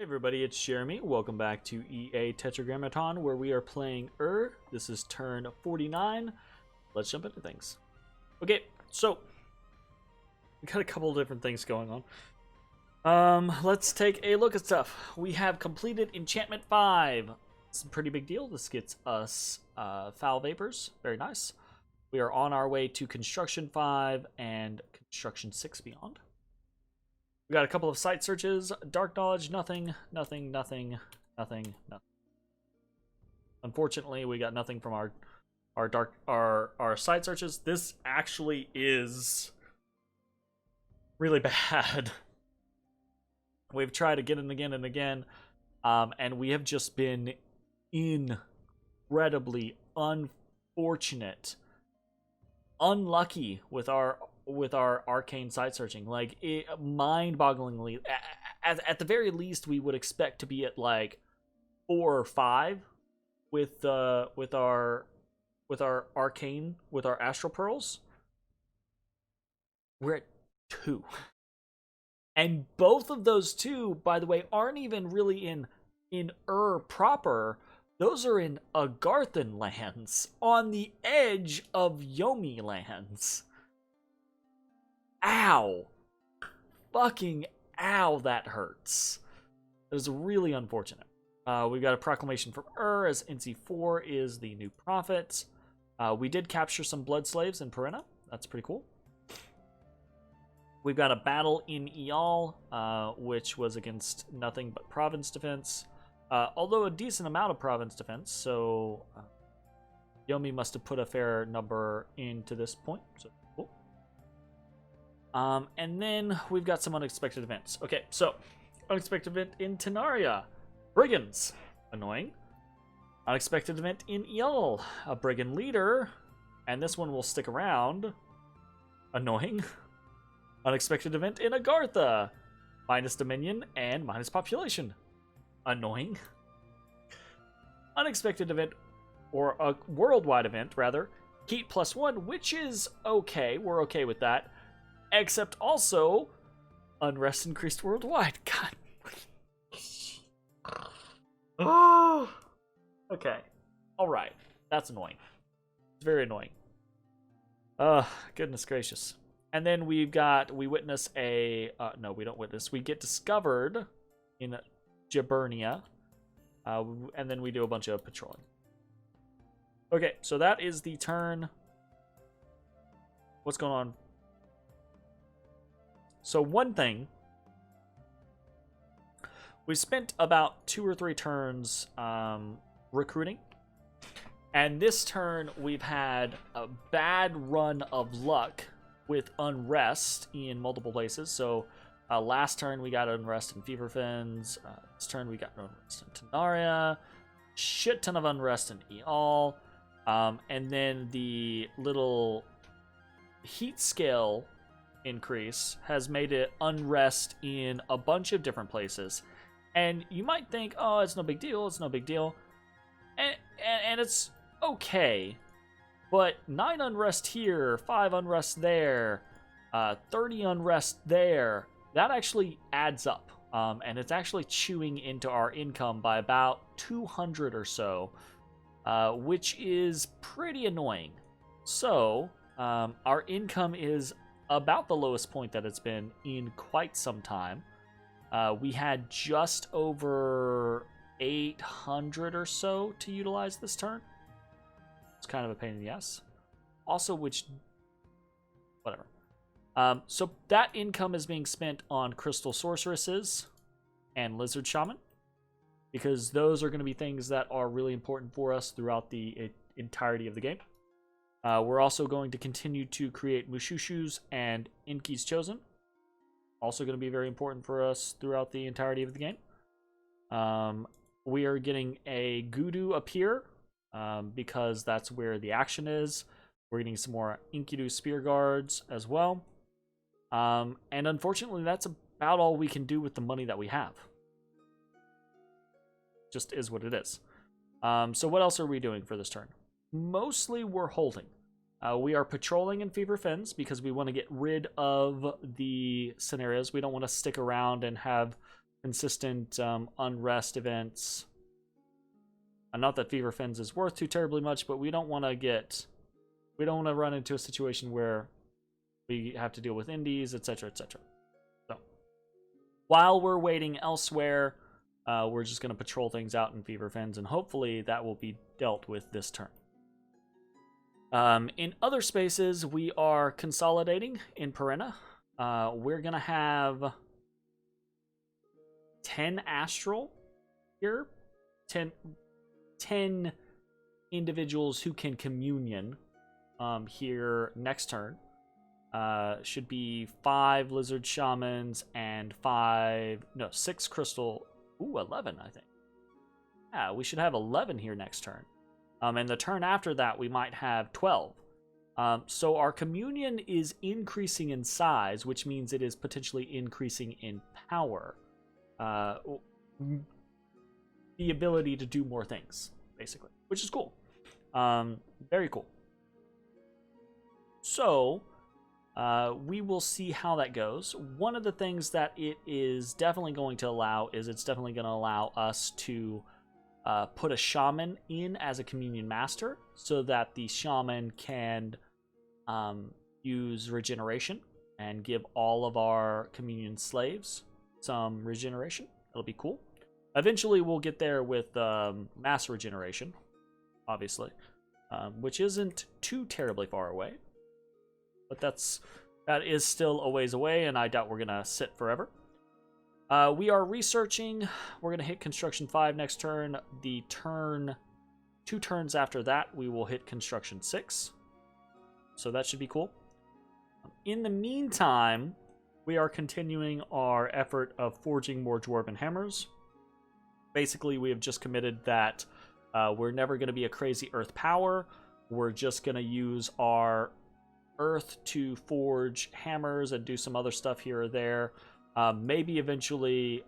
Everybody, it's Jeremy. Welcome back to EA Tetragrammaton, where we are playing This is turn 49. Let's jump into things. Okay, so we got a couple of different things going on. Let's take a look at stuff. We have completed Enchantment 5. It's a pretty big deal. This gets us Foul Vapors. Very nice. We are on our way to Construction 5 and Construction 6 beyond. We got a couple of site searches. Dark knowledge, nothing. Unfortunately, we got nothing from our site searches. This actually is really bad. We've tried again and again and again, and we have just been incredibly unfortunate, unlucky with our arcane site searching. Like, mind-bogglingly, at the very least, we would expect to be at like 4 or 5 with our arcane, with our astral pearls. We're at 2, and both of those 2, by the way, aren't even really in proper. Those are in Agarthan lands, on the edge of Yomi lands. Ow. Fucking ow, that hurts. It was really unfortunate. We got a proclamation from as NC4 is the new prophet. We did capture some blood slaves in Perenna. That's pretty cool. We've got a battle in Ial, which was against nothing but province defense. Although a decent amount of province defense, so Yomi must have put a fair number into this point. So cool. And then we've got some unexpected events. Okay, so unexpected event in Tenaria. Brigands. Annoying. Unexpected event in Ial. A brigand leader. And this one will stick around. Annoying. Unexpected event in Agartha. Minus dominion and minus population. Annoying. Unexpected event, or a worldwide event, rather. Heat +1, which is okay. We're okay with that. Except also, unrest increased worldwide. God. Oh. Okay. Alright. That's annoying. It's very annoying. Goodness gracious. And then we witness a, no, we don't witness. We get discovered in Jaburnia. And then we do a bunch of patrolling. Okay, so that is the turn. What's going on? So one thing, we spent about 2 or 3 turns recruiting, and this turn we've had a bad run of luck with unrest in multiple places. So last turn we got unrest in Feverfins. This turn we got unrest in Tenaria. Shit ton of unrest in Ial. And then the little heat scale increase has made it unrest in a bunch of different places. And you might think, oh, it's no big deal, it's no big deal. And it's okay. But 9 unrest here, 5 unrest there, 30 unrest there, that actually adds up. And it's actually chewing into our income by about 200 or so, which is pretty annoying. So, our income is about the lowest point that it's been in quite some time. We had just over 800 or so to utilize this turn. It's kind of a pain in the ass. Also, whatever. So that income is being spent on Crystal Sorceresses and Lizard Shaman, because those are going to be things that are really important for us throughout the entirety of the game. We're also going to continue to create Mushushus and Inki's Chosen. Also going to be very important for us throughout the entirety of the game. We are getting a Gudu up here, because that's where the action is. We're getting some more Enkidu Spear Guards as well. And unfortunately, that's about all we can do with the money that we have. Just is what it is. So what else are we doing for this turn? Mostly we're holding. We are patrolling in Fever Fens because we want to get rid of the scenarios. We don't want to stick around and have consistent unrest events. Not that Fever Fins is worth too terribly much, but we don't want to run into a situation where we have to deal with indies, etc., etc. So, while we're waiting elsewhere, we're just going to patrol things out in Fever Fins, and hopefully that will be dealt with this turn. In other spaces, we are consolidating in Perenna. We're going to have 10 Astral here. 10 individuals who can communion here next turn. Should be 5 Lizard Shamans and 6 Crystal. Ooh, 11, I think. Yeah, we should have 11 here next turn. And the turn after that, we might have 12. So our communion is increasing in size, which means it is potentially increasing in power. The ability to do more things, basically, which is cool. Very cool. So, we will see how that goes. One of the things that it is definitely going to allow is it's definitely going to allow us to put a shaman in as a communion master so that the shaman can use regeneration and give all of our communion slaves some regeneration. It'll be cool. Eventually we'll get there with mass regeneration, obviously, which isn't too terribly far away, but that is still a ways away, and I doubt we're gonna sit forever. We are researching. We're going to hit Construction 5 next turn. The 2 turns after that, we will hit Construction 6. So that should be cool. In the meantime, we are continuing our effort of forging more Dwarven Hammers. Basically, we have just committed that we're never going to be a crazy Earth power. We're just going to use our Earth to forge hammers and do some other stuff here or there. Maybe eventually,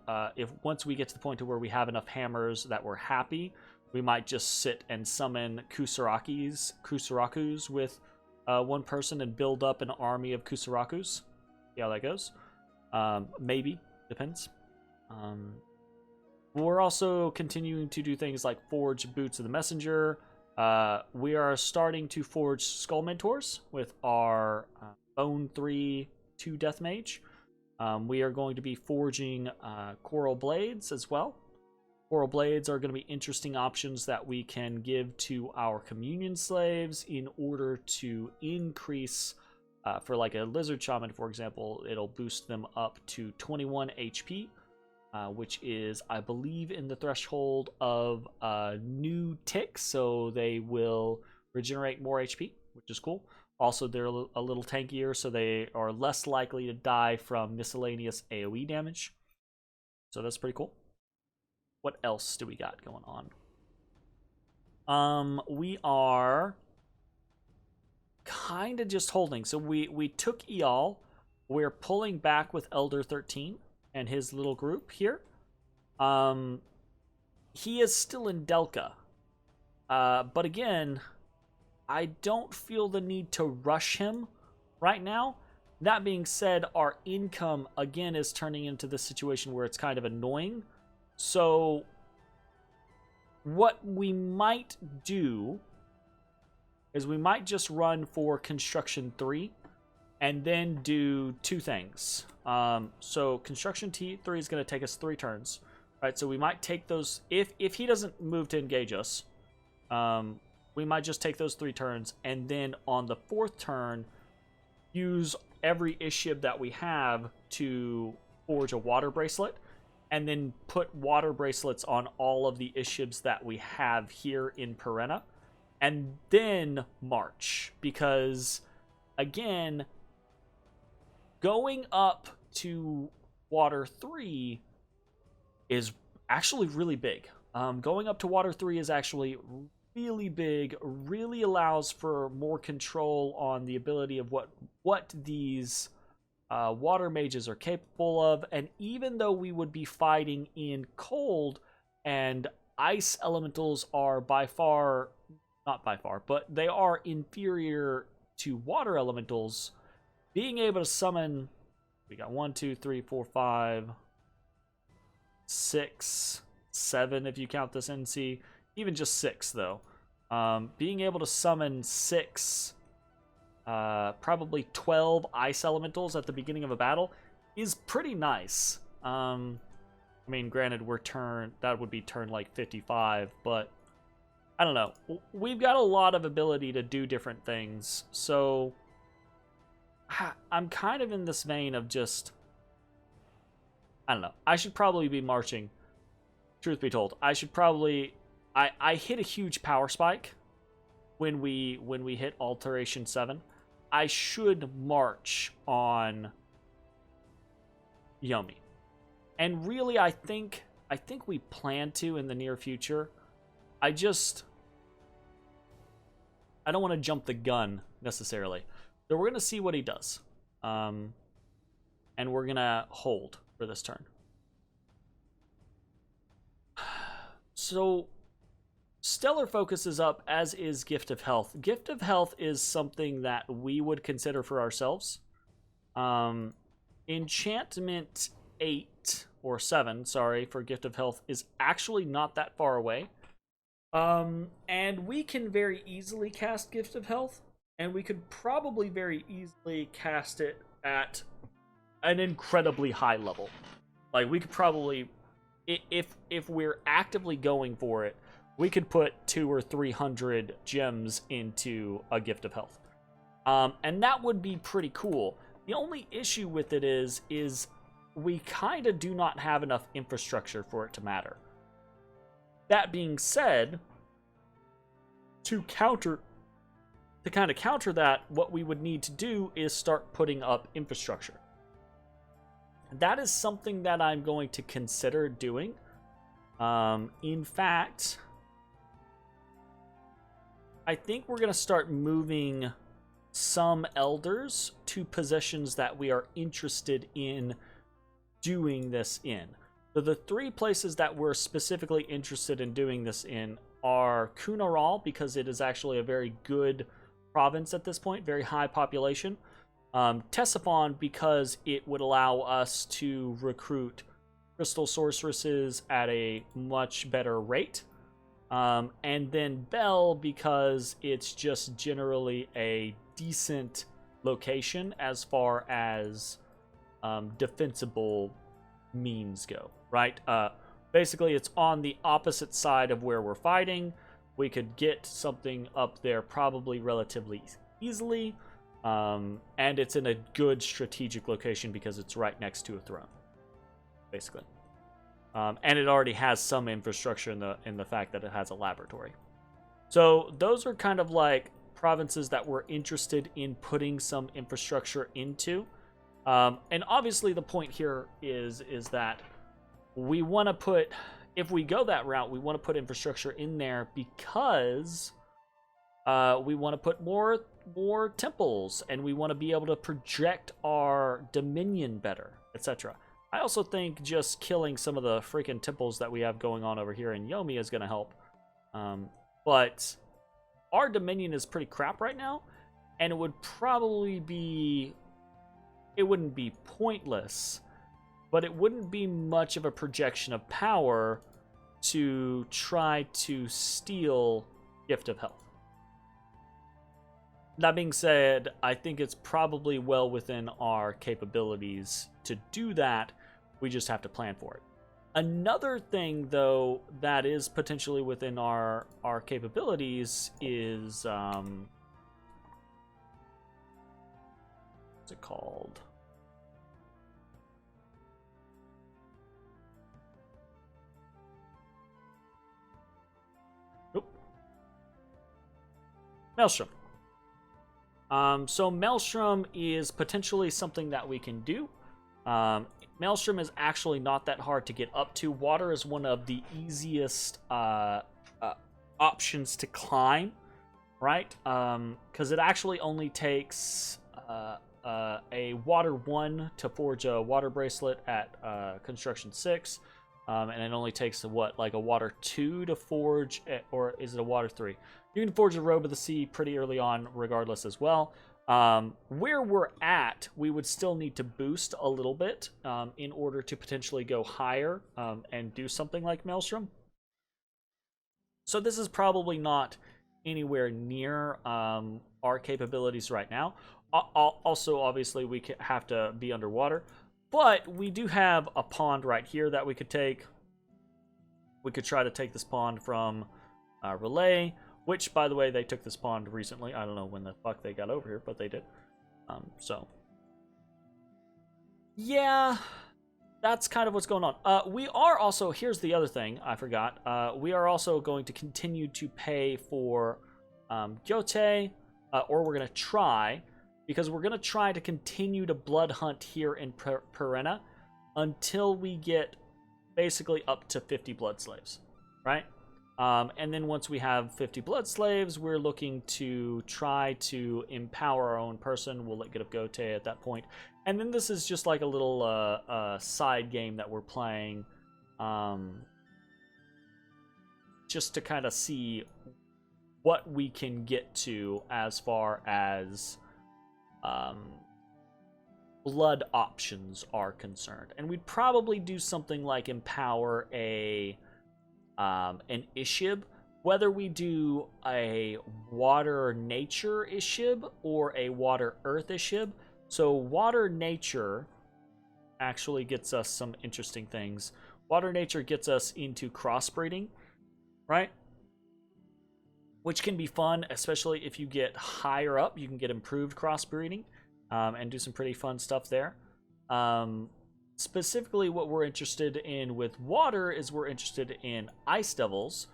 once we get to the point to where we have enough hammers that we're happy, we might just sit and summon Kusarakus with one person and build up an army of Kusarakus. See how that goes. Maybe. Depends. We're also continuing to do things like forge Boots of the Messenger. We are starting to forge Skull Mentors with our Bone 3 2 Death Mage. We are going to be forging Coral Blades as well. Coral Blades are going to be interesting options that we can give to our communion slaves in order to increase, for like a Lizard Shaman, for example, it'll boost them up to 21 HP, which is, I believe, in the threshold of new ticks, so they will regenerate more HP, which is cool. Also, they're a little tankier, so they are less likely to die from miscellaneous AoE damage. So that's pretty cool. What else do we got going on? We are kind of just holding. So we took Eal. We're pulling back with Elder 13 and his little group here. He is still in Delca. But again, I don't feel the need to rush him right now. That being said, our income, again, is turning into the situation where it's kind of annoying. So, what we might do is we might just run for Construction 3 and then do 2 things. So, Construction 3 is going to take us 3 turns. Right, so we might take those... If he doesn't move to engage us... we might just take those 3 turns, and then on the 4th turn, use every Ishib that we have to forge a water bracelet, and then put water bracelets on all of the Ishibs that we have here in Perenna, and then march. Because, again, going up to Water 3 is actually really big. Going up to Water 3 is actually really big, really allows for more control on the ability of what these water mages are capable of. And even though we would be fighting in cold, and ice elementals are not by far, but they are inferior to water elementals, being able to summon, we got 1, 2, 3, 4, 5, 6, 7 if you count this NC, even just 6 though. Being able to summon 6, probably 12 ice elementals at the beginning of a battle is pretty nice. I mean, granted, that would be turn like 55, but I don't know. We've got a lot of ability to do different things, so I'm kind of in this vein of just, I don't know. I should probably be marching. Truth be told, I should probably. I hit a huge power spike when we hit Alteration 7. I should march on Yomi, and really, I think we plan to in the near future. I don't want to jump the gun necessarily. So we're gonna see what he does, and we're gonna hold for this turn. So Stellar Focus is up, as is Gift of Health. Gift of Health is something that we would consider for ourselves. Enchantment 8 or 7, sorry, for Gift of Health is actually not that far away. And we can very easily cast Gift of Health, and we could probably very easily cast it at an incredibly high level. Like, we could probably, if we're actively going for it, we could put 200 or 300 gems into a Gift of Health. And that would be pretty cool. The only issue with it is we kind of do not have enough infrastructure for it to matter. That being said, to kind of counter that, what we would need to do is start putting up infrastructure. That is something that I'm going to consider doing. In fact, I think we're going to start moving some elders to positions that we are interested in doing this in. So the 3 places that we're specifically interested in doing this in are Kunaral, because it is actually a very good province at this point, very high population. Ctesiphon, because it would allow us to recruit crystal sorceresses at a much better rate. And then Bell, because it's just generally a decent location as far as defensible means go, right? Basically, it's on the opposite side of where we're fighting. We could get something up there probably relatively easily, and it's in a good strategic location because it's right next to a throne, basically. And it already has some infrastructure in the fact that it has a laboratory. So those are kind of like provinces that we're interested in putting some infrastructure into. And obviously the point here is that we want to put, if we go that route, we want to put infrastructure in there because we want to put more temples, and we want to be able to project our dominion better, etc. I also think just killing some of the freaking temples that we have going on over here in Yomi is going to help. But our dominion is pretty crap right now, and it would probably be, it wouldn't be pointless, but it wouldn't be much of a projection of power to try to steal Gift of Health. That being said, I think it's probably well within our capabilities to do that. We just have to plan for it. Another thing, though, that is potentially within our capabilities is, what's it called? Nope. Maelstrom. So Maelstrom is potentially something that we can do. Maelstrom is actually not that hard to get up to. Water is one of the easiest options to climb, right? Because it actually only takes a water 1 to forge a water bracelet at construction 6. And it only takes like a water 2 to forge, or is it a water 3? You can forge a robe of the sea pretty early on regardless as well. Where we're at, we would still need to boost a little bit in order to potentially go higher and do something like Maelstrom. So this is probably not anywhere near our capabilities right now. Also, obviously, we have to be underwater. But we do have a pond right here that we could take. We could try to take this pond from Relay, which, by the way, they took this pond recently. I don't know when the fuck they got over here, but they did. So, yeah, that's kind of what's going on. We are also, here's the other thing I forgot. We are also going to continue to pay for Gyote, or we're going to try, because we're going to try to continue to blood hunt here in Perenna until we get basically up to 50 blood slaves, right? And then once we have 50 blood slaves, we're looking to try to empower our own person. We'll get a Gote at that point. And then this is just like a little side game that we're playing just to kind of see what we can get to as far as blood options are concerned. And we'd probably do something like empower an Ishib, whether we do a water nature Ishib or a water earth Ishib. So water nature actually gets us some interesting things. Water nature gets us into crossbreeding, right? Which can be fun, especially if you get higher up. You can get improved crossbreeding and do some pretty fun stuff there. Specifically, what we're interested in with water is we're interested in ice devils.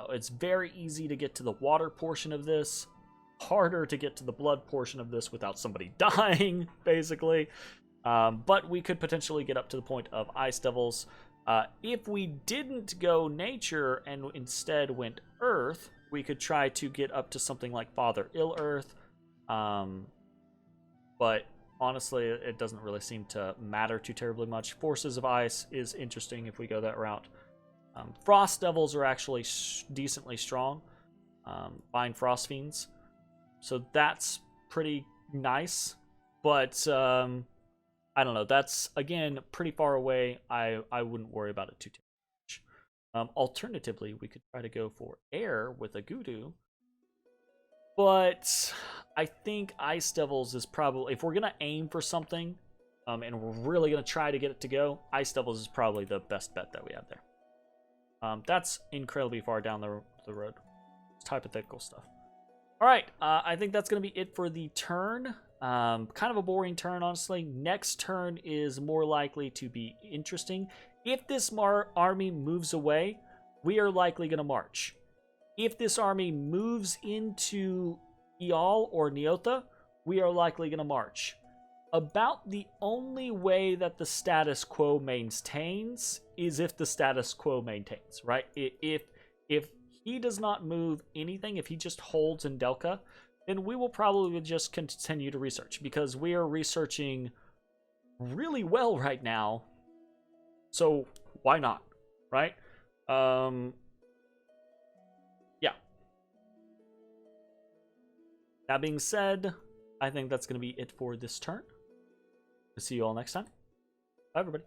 It's very easy to get to the water portion of this. Harder to get to the blood portion of this without somebody dying, basically. But we could potentially get up to the point of ice devils. If we didn't go nature and instead went earth, we could try to get up to something like Father Ill Earth. But honestly, it doesn't really seem to matter too terribly much. Forces of Ice is interesting if we go that route. Frost Devils are actually decently strong. Bind Frost Fiends. So that's pretty nice. But I don't know. That's, again, pretty far away. I wouldn't worry about it too much. Alternatively, we could try to go for air with a Gudu. But I think Ice Devils is probably, if we're going to aim for something, and we're really going to try to get it to go, Ice Devils is probably the best bet that we have there. That's incredibly far down the road. It's hypothetical stuff. All right, I think that's going to be it for the turn. Kind of a boring turn, honestly. Next turn is more likely to be interesting. If this army moves away, we are likely going to march. If this army moves into Ial or Niota, we are likely going to march. About the only way that the status quo maintains is if the status quo maintains, right? If he does not move anything, if he just holds in Delca, then we will probably just continue to research, because we are researching really well right now. So why not, right? Yeah. That being said, I think that's going to be it for this turn. See you all next time. Bye, everybody.